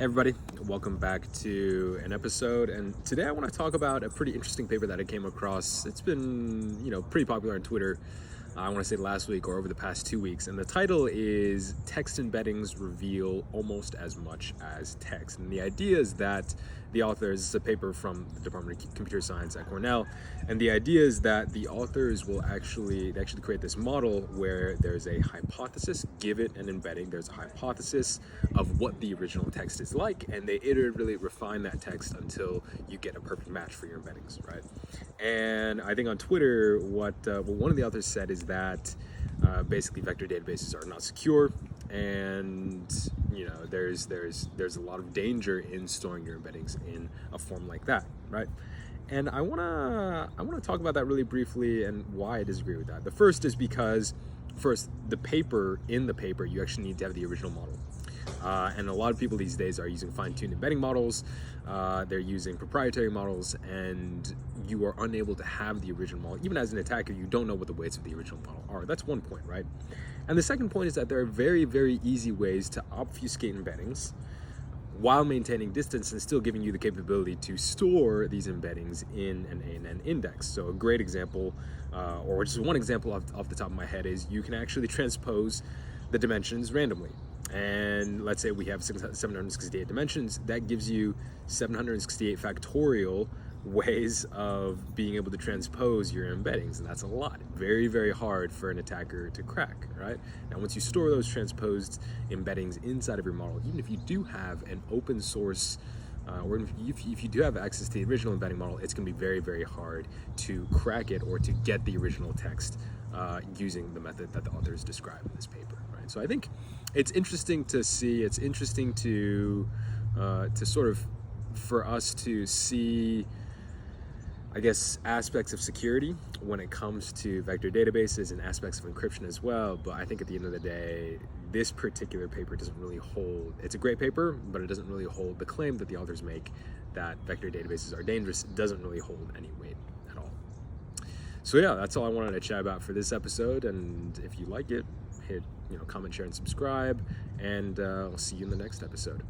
Everybody, welcome back to an episode, and today I want to talk about a pretty interesting paper that I came across. It's been, pretty popular on Twitter. I want to say last week or over the past 2 weeks, and the title is "Text Embeddings Reveal Almost as Much as Text." And the idea is that the authors, it's a paper from the Department of Computer Science at Cornell, and the idea is that the authors will actually create this model where there's a hypothesis, give it an embedding, there's a hypothesis of what the original text is like, and they iteratively refine that text until you get a perfect match for your embeddings, right? And I think on Twitter, what one of the authors said is that basically vector databases are not secure, and there's a lot of danger in storing your embeddings in a form like that, right? And I wanna talk about that really briefly and why I disagree with that. The first is because in the paper you actually need to have the original model. And a lot of people these days are using fine-tuned embedding models, they're using proprietary models, and you are unable to have the original model. Even as an attacker, you don't know what the weights of the original model are. That's one point, right? And the second point is that there are very, very easy ways to obfuscate embeddings while maintaining distance and still giving you the capability to store these embeddings in an ANN index. So a great example, or just one example off the top of my head, is you can actually transpose the dimensions randomly. And let's say we have 768 dimensions. That gives you 768 factorial ways of being able to transpose your embeddings, and that's a lot. Very, very hard for an attacker to crack, right? Now, once you store those transposed embeddings inside of your model, even if you do have an open source or if you do have access to the original embedding model, it's going to be very, very hard to crack it or to get the original text using the method that the authors describe in this paper, right? So I think it's interesting to see. It's interesting to sort of for us to see, I guess, aspects of security when it comes to vector databases and aspects of encryption as well. But I think at the end of the day, this particular paper doesn't really hold. It's a great paper, but it doesn't really hold the claim that the authors make that vector databases are dangerous. It doesn't really hold any weight at all. So yeah, that's all I wanted to chat about for this episode. And if you like it, hit comment, share, and subscribe. And I'll see you in the next episode.